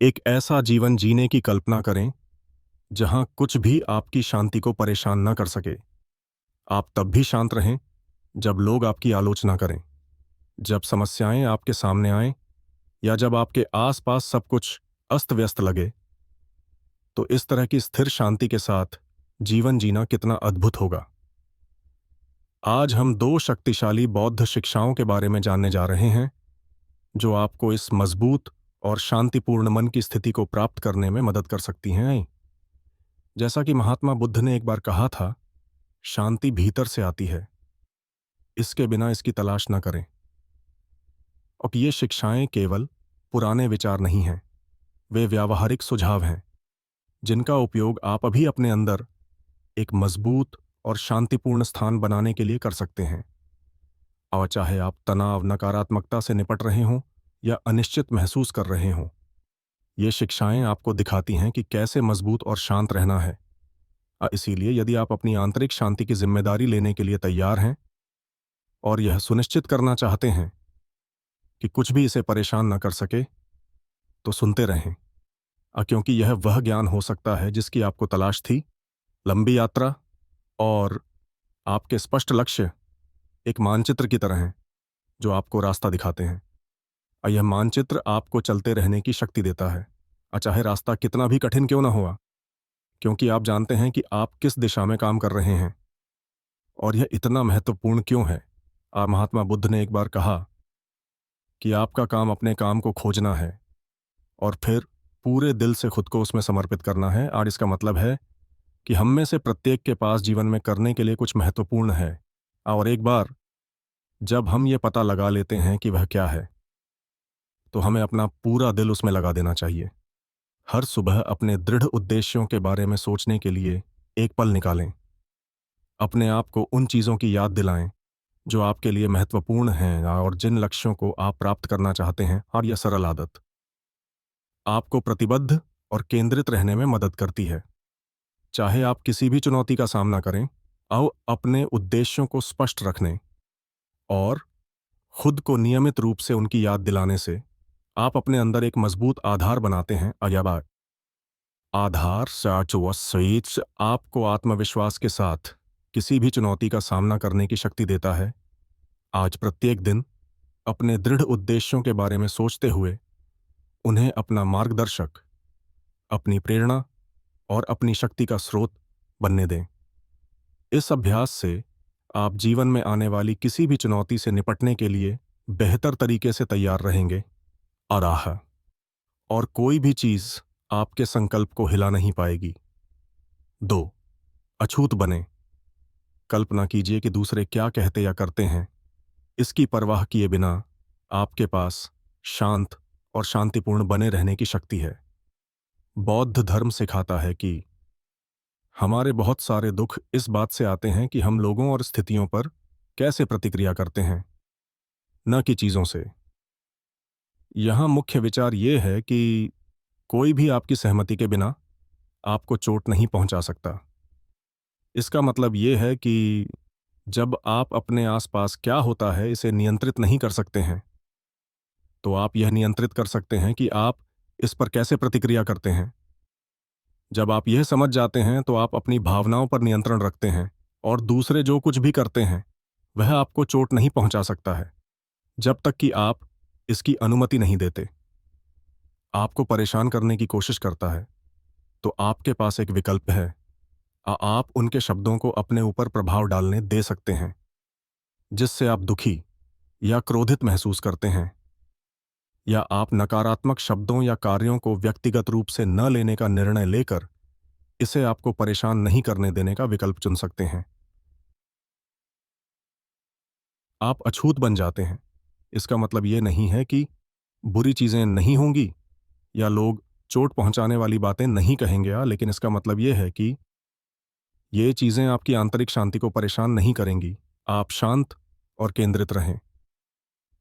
एक ऐसा जीवन जीने की कल्पना करें जहां कुछ भी आपकी शांति को परेशान न कर सके। आप तब भी शांत रहें जब लोग आपकी आलोचना करें, जब समस्याएं आपके सामने आएं या जब आपके आसपास सब कुछ अस्त व्यस्त लगे। तो इस तरह की स्थिर शांति के साथ जीवन जीना कितना अद्भुत होगा। आज हम दो शक्तिशाली बौद्ध शिक्षाओं के बारे में जानने जा रहे हैं जो आपको इस मजबूत और शांतिपूर्ण मन की स्थिति को प्राप्त करने में मदद कर सकती हैं। जैसा कि महात्मा बुद्ध ने एक बार कहा था, शांति भीतर से आती है, इसके बिना इसकी तलाश न करें। और ये शिक्षाएं केवल पुराने विचार नहीं हैं, वे व्यावहारिक सुझाव हैं जिनका उपयोग आप अभी अपने अंदर एक मजबूत और शांतिपूर्ण स्थान बनाने के लिए कर सकते हैं। और चाहे आप तनाव, नकारात्मकता से निपट रहे हों या अनिश्चित महसूस कर रहे हों, ये शिक्षाएं आपको दिखाती हैं कि कैसे मजबूत और शांत रहना है। इसीलिए यदि आप अपनी आंतरिक शांति की जिम्मेदारी लेने के लिए तैयार हैं और यह सुनिश्चित करना चाहते हैं कि कुछ भी इसे परेशान न कर सके, तो सुनते रहें। क्योंकि यह वह ज्ञान हो सकता है जिसकी आपको तलाश थी। लंबी यात्रा और आपके स्पष्ट लक्ष्य एक मानचित्र की तरह हैं जो आपको रास्ता दिखाते हैं। यह मानचित्र आपको चलते रहने की शक्ति देता है, चाहे रास्ता कितना भी कठिन क्यों ना हुआ, क्योंकि आप जानते हैं कि आप किस दिशा में काम कर रहे हैं। और यह इतना महत्वपूर्ण क्यों है? महात्मा बुद्ध ने एक बार कहा कि आपका काम अपने काम को खोजना है और फिर पूरे दिल से खुद को उसमें समर्पित करना है। और इसका मतलब है कि हम में से प्रत्येक के पास जीवन में करने के लिए कुछ महत्वपूर्ण है, और एक बार जब हम ये पता लगा लेते हैं कि वह क्या है, तो हमें अपना पूरा दिल उसमें लगा देना चाहिए। हर सुबह अपने दृढ़ उद्देश्यों के बारे में सोचने के लिए एक पल निकालें। अपने आप को उन चीज़ों की याद दिलाएं जो आपके लिए महत्वपूर्ण हैं और जिन लक्ष्यों को आप प्राप्त करना चाहते हैं। और यह सरल आदत आपको प्रतिबद्ध और केंद्रित रहने में मदद करती है। चाहे आप किसी भी चुनौती का सामना करें, आओ अपने उद्देश्यों को स्पष्ट रखने और खुद को नियमित रूप से उनकी याद दिलाने से आप अपने अंदर एक मजबूत आधार बनाते हैं। अयाबा आधार साच आपको आत्मविश्वास के साथ किसी भी चुनौती का सामना करने की शक्ति देता है। आज प्रत्येक दिन अपने दृढ़ उद्देश्यों के बारे में सोचते हुए उन्हें अपना मार्गदर्शक, अपनी प्रेरणा और अपनी शक्ति का स्रोत बनने दें। इस अभ्यास से आप जीवन में आने वाली किसी भी चुनौती से निपटने के लिए बेहतर तरीके से तैयार रहेंगे। और कोई भी चीज आपके संकल्प को हिला नहीं पाएगी। 2. अछूत बने। कल्पना कीजिए कि दूसरे क्या कहते या करते हैं, इसकी परवाह किए बिना आपके पास शांत और शांतिपूर्ण बने रहने की शक्ति है। बौद्ध धर्म सिखाता है कि हमारे बहुत सारे दुख इस बात से आते हैं कि हम लोगों और स्थितियों पर कैसे प्रतिक्रिया करते हैं, न कि चीजों से। यहां मुख्य विचार यह है कि कोई भी आपकी सहमति के बिना आपको चोट नहीं पहुंचा सकता। इसका मतलब यह है कि जब आप अपने आसपास क्या होता है इसे नियंत्रित नहीं कर सकते हैं, तो आप यह नियंत्रित कर सकते हैं कि आप इस पर कैसे प्रतिक्रिया करते हैं। जब आप यह समझ जाते हैं तो आप अपनी भावनाओं पर नियंत्रण रखते हैं और दूसरे जो कुछ भी करते हैं वह आपको चोट नहीं पहुंचा सकता है, जब तक कि आप इसकी अनुमति नहीं देते। आपको परेशान करने की कोशिश करता है तो आपके पास एक विकल्प है। आप उनके शब्दों को अपने ऊपर प्रभाव डालने दे सकते हैं, जिससे आप दुखी या क्रोधित महसूस करते हैं, या आप नकारात्मक शब्दों या कार्यों को व्यक्तिगत रूप से न लेने का निर्णय लेकर इसे आपको परेशान नहीं करने देने का विकल्प चुन सकते हैं। आप अछूत बन जाते हैं। इसका मतलब यह नहीं है कि बुरी चीजें नहीं होंगी या लोग चोट पहुंचाने वाली बातें नहीं कहेंगे, लेकिन इसका मतलब यह है कि ये चीजें आपकी आंतरिक शांति को परेशान नहीं करेंगी। आप शांत और केंद्रित रहें।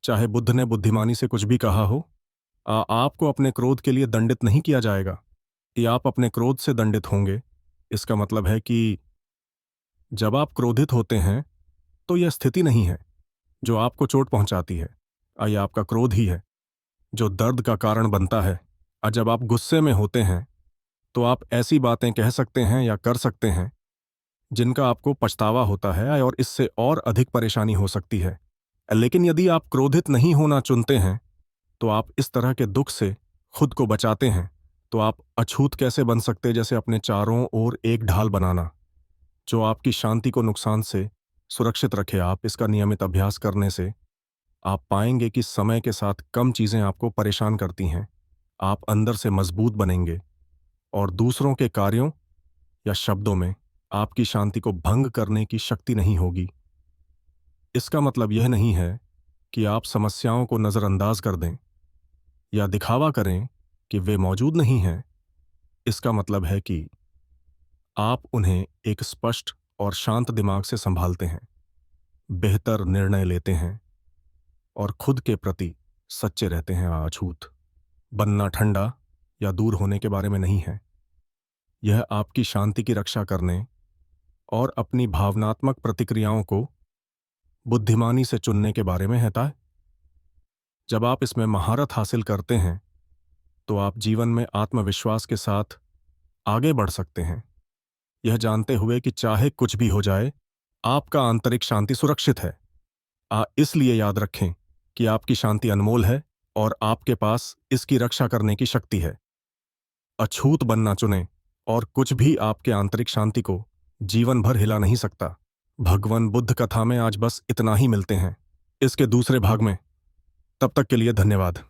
चाहे बुद्ध ने बुद्धिमानी से कुछ भी कहा हो, आपको अपने क्रोध के लिए दंडित नहीं किया जाएगा कि आप अपने क्रोध से दंडित होंगे। इसका मतलब है कि जब आप क्रोधित होते हैं तो यह स्थिति नहीं है जो आपको चोट पहुंचाती है, यह आपका क्रोध ही है जो दर्द का कारण बनता है। और जब आप गुस्से में होते हैं तो आप ऐसी बातें कह सकते हैं या कर सकते हैं जिनका आपको पछतावा होता है और इससे और अधिक परेशानी हो सकती है। लेकिन यदि आप क्रोधित नहीं होना चुनते हैं तो आप इस तरह के दुख से खुद को बचाते हैं। तो आप अछूत कैसे बन सकते, जैसे अपने चारों ओर एक ढाल बनाना जो आपकी शांति को नुकसान से सुरक्षित रखे। आप इसका नियमित अभ्यास करने से आप पाएंगे कि समय के साथ कम चीजें आपको परेशान करती हैं। आप अंदर से मजबूत बनेंगे और दूसरों के कार्यों या शब्दों में आपकी शांति को भंग करने की शक्ति नहीं होगी। इसका मतलब यह नहीं है कि आप समस्याओं को नजरअंदाज कर दें या दिखावा करें कि वे मौजूद नहीं हैं। इसका मतलब है कि आप उन्हें एक स्पष्ट और शांत दिमाग से संभालते हैं, बेहतर निर्णय लेते हैं और खुद के प्रति सच्चे रहते हैं। अछूत बनना ठंडा या दूर होने के बारे में नहीं है। यह आपकी शांति की रक्षा करने और अपनी भावनात्मक प्रतिक्रियाओं को बुद्धिमानी से चुनने के बारे में है। जब आप इसमें महारत हासिल करते हैं तो आप जीवन में आत्मविश्वास के साथ आगे बढ़ सकते हैं, यह जानते हुए कि चाहे कुछ भी हो जाए आपका आंतरिक शांति सुरक्षित है। इसलिए याद रखें कि आपकी शांति अनमोल है और आपके पास इसकी रक्षा करने की शक्ति है। अछूत बनना चुनें और कुछ भी आपके आंतरिक शांति को जीवन भर हिला नहीं सकता। भगवान बुद्ध कथा में आज बस इतना ही। मिलते हैं इसके दूसरे भाग में। तब तक के लिए धन्यवाद।